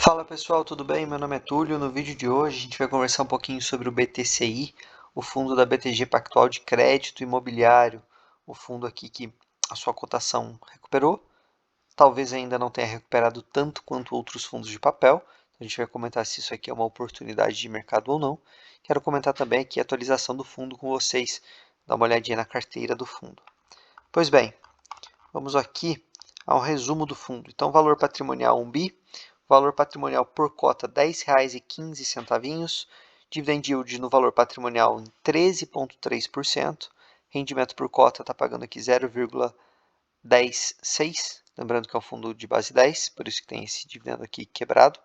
Fala pessoal, tudo bem? Meu nome é Túlio. No vídeo de hoje a gente vai conversar um pouquinho sobre o BTCI, o fundo da BTG Pactual de Crédito Imobiliário, o fundo aqui que a sua cotação recuperou, talvez ainda não tenha recuperado tanto quanto outros fundos de papel. A gente vai comentar se isso aqui é uma oportunidade de mercado ou não. Quero comentar também aqui a atualização do fundo com vocês, dar uma olhadinha na carteira do fundo. Pois bem, vamos aqui ao resumo do fundo. Então, valor patrimonial 1 bi, valor patrimonial por cota R$ 10,15, dividend yield no valor patrimonial em 13,3%, rendimento por cota está pagando aqui 0,106, lembrando que é um fundo de base 10, por isso que tem esse dividendo aqui quebrado.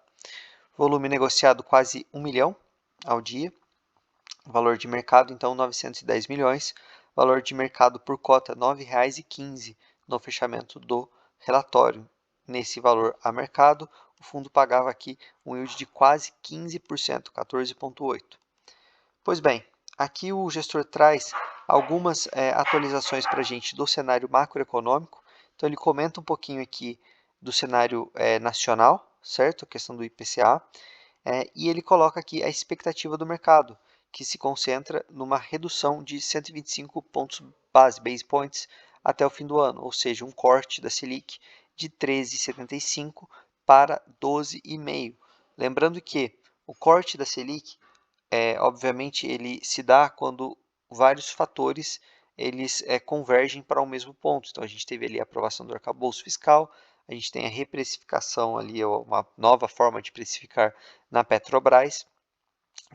Volume negociado quase 1 milhão ao dia, valor de mercado então 910 milhões, valor de mercado por cota R$ 9,15 no fechamento do relatório. Nesse valor a mercado, o fundo pagava aqui um yield de quase 15%, 14,8%. Pois bem, aqui o gestor traz algumas atualizações para a gente do cenário macroeconômico. Então ele comenta um pouquinho aqui do cenário nacional, certo? A questão do IPCA. E ele coloca aqui a expectativa do mercado, que se concentra numa redução de 125 pontos base points até o fim do ano, ou seja, um corte da Selic de 13,75 para 12,5. Lembrando que o corte da Selic, obviamente, ele se dá quando vários fatores eles convergem para o mesmo ponto. Então, a gente teve ali a aprovação do arcabouço fiscal, a gente tem a reprecificação ali, uma nova forma de precificar na Petrobras.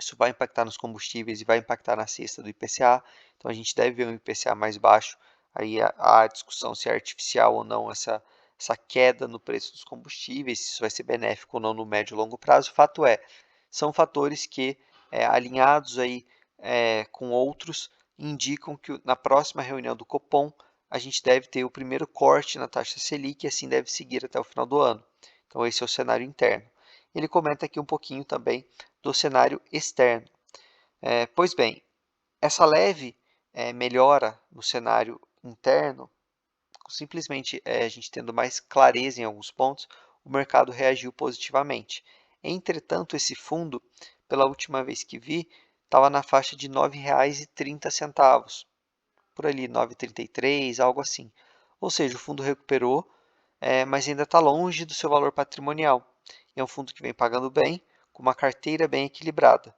Isso vai impactar nos combustíveis e vai impactar na cesta do IPCA. Então, a gente deve ver um IPCA mais baixo. Aí a discussão se é artificial ou não essa queda no preço dos combustíveis, se isso vai ser benéfico ou não no médio e longo prazo. O fato é, são fatores que, alinhados aí, com outros, indicam que na próxima reunião do Copom a gente deve ter o primeiro corte na taxa Selic e assim deve seguir até o final do ano. Então esse é o cenário interno. Ele comenta aqui um pouquinho também do cenário externo. Pois bem, essa leve melhora no cenário interno, simplesmente a gente tendo mais clareza em alguns pontos, o mercado reagiu positivamente. Entretanto, esse fundo, pela última vez que vi, estava na faixa de R$ 9,30, por ali, 9,33, algo assim. Ou seja, o fundo recuperou, mas ainda está longe do seu valor patrimonial. É um fundo que vem pagando bem, com uma carteira bem equilibrada.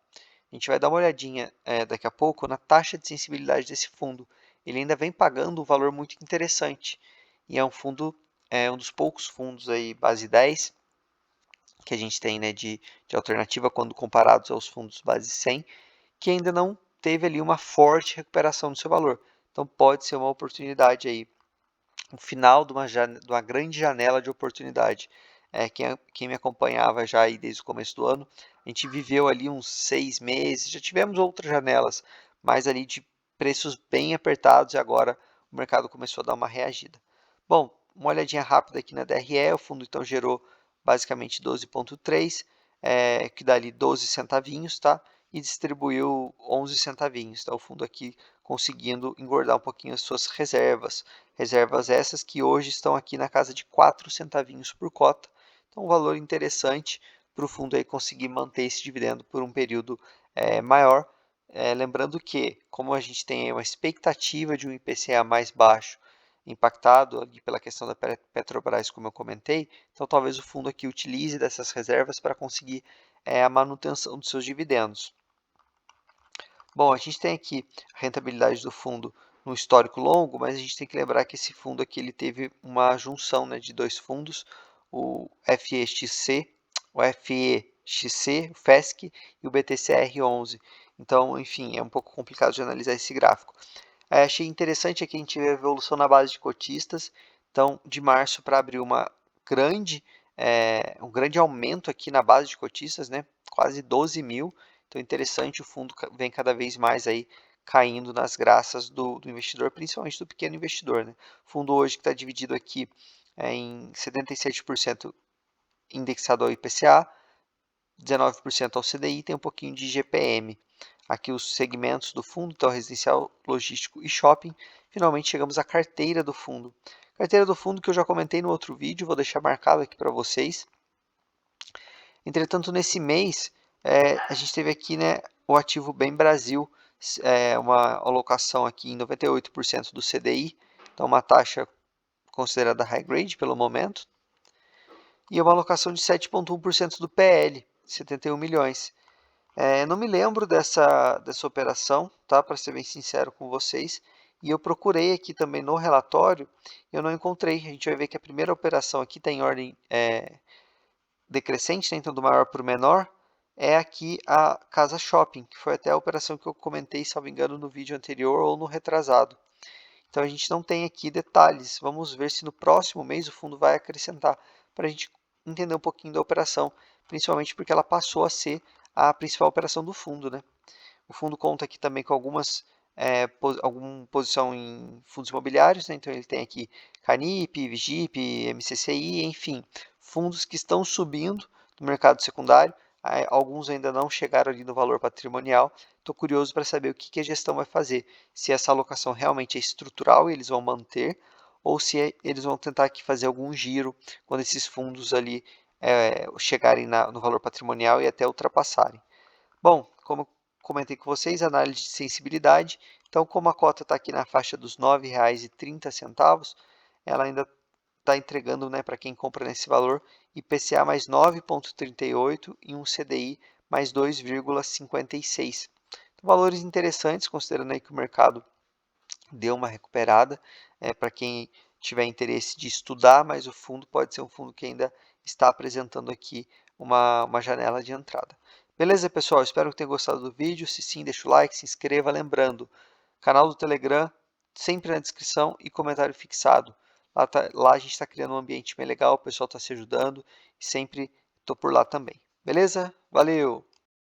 A gente vai dar uma olhadinha daqui a pouco na taxa de sensibilidade desse fundo. Ele ainda vem pagando um valor muito interessante. E é um fundo, um dos poucos fundos aí, base 10, que a gente tem, né, de alternativa quando comparados aos fundos base 100, que ainda não teve ali uma forte recuperação do seu valor. Então pode ser uma oportunidade aí, o final de uma grande janela de oportunidade. Quem me acompanhava já aí desde o começo do ano, a gente viveu ali uns 6 meses, já tivemos outras janelas, mas ali de preços bem apertados e agora o mercado começou a dar uma reagida. Bom, uma olhadinha rápida aqui na DRE, o fundo então gerou basicamente 12,3, que dá ali 12 centavinhos, tá? E distribuiu 11 centavinhos. Então o fundo aqui conseguindo engordar um pouquinho as suas reservas. Reservas essas que hoje estão aqui na casa de 4 centavinhos por cota. Então, um valor interessante para o fundo aí conseguir manter esse dividendo por um período maior. Lembrando que, como a gente tem uma expectativa de um IPCA mais baixo, impactado ali pela questão da Petrobras, como eu comentei, então talvez o fundo aqui utilize dessas reservas para conseguir a manutenção dos seus dividendos. Bom, a gente tem aqui a rentabilidade do fundo no histórico longo, mas a gente tem que lembrar que esse fundo aqui ele teve uma junção, né, de dois fundos, o FEXC, o FESC e o BTCR11. Então, enfim, é um pouco complicado de analisar esse gráfico. Achei interessante aqui a gente ver a evolução na base de cotistas. Então, de março para abril, um grande aumento aqui na base de cotistas, né? Quase 12 mil. Então, interessante, o fundo vem cada vez mais aí caindo nas graças do investidor, principalmente do pequeno investidor, né? O fundo hoje que está dividido aqui em 77% indexado ao IPCA, 19% ao CDI, tem um pouquinho de GPM. Aqui os segmentos do fundo, então residencial, logístico e shopping. Finalmente chegamos à carteira do fundo. Carteira do fundo que eu já comentei no outro vídeo, vou deixar marcado aqui para vocês. Entretanto, nesse mês, a gente teve aqui, né, o ativo Bem Brasil, uma alocação aqui em 98% do CDI, então uma taxa considerada high grade pelo momento, e uma alocação de 7,1% do PL, 71 milhões. Não me lembro dessa operação, tá? Para ser bem sincero com vocês. E eu procurei aqui também no relatório, eu não encontrei. A gente vai ver que a primeira operação aqui está em ordem decrescente, né? Então do maior para o menor, é aqui a Casa Shopping, que foi até a operação que eu comentei, salvo engano, no vídeo anterior ou no retrasado. Então a gente não tem aqui detalhes. Vamos ver se no próximo mês o fundo vai acrescentar para a gente entender um pouquinho da operação, principalmente porque ela passou a ser a principal operação do fundo, né? O fundo conta aqui também com alguma posição em fundos imobiliários, né? Então ele tem aqui Canip, Vigip, MCCI, enfim, fundos que estão subindo no mercado secundário. Alguns ainda não chegaram ali no valor patrimonial. Estou curioso para saber o que a gestão vai fazer, se essa alocação realmente é estrutural e eles vão manter, ou se eles vão tentar aqui fazer algum giro quando esses fundos ali chegarem no valor patrimonial e até ultrapassarem. Bom, como comentei com vocês, análise de sensibilidade. Então, como a cota está aqui na faixa dos R$ 9,30, ela ainda está entregando, né, para quem compra nesse valor, IPCA mais 9,38 e um CDI mais 2,56. Então, valores interessantes, considerando aí que o mercado deu uma recuperada. Para quem tiver interesse de estudar, mas o fundo pode ser um fundo que ainda está apresentando aqui uma janela de entrada. Beleza, pessoal? Espero que tenham gostado do vídeo. Se sim, deixa o like, se inscreva. Lembrando, canal do Telegram, sempre na descrição e comentário fixado. Lá a gente está criando um ambiente bem legal, o pessoal está se ajudando e sempre estou por lá também. Beleza? Valeu!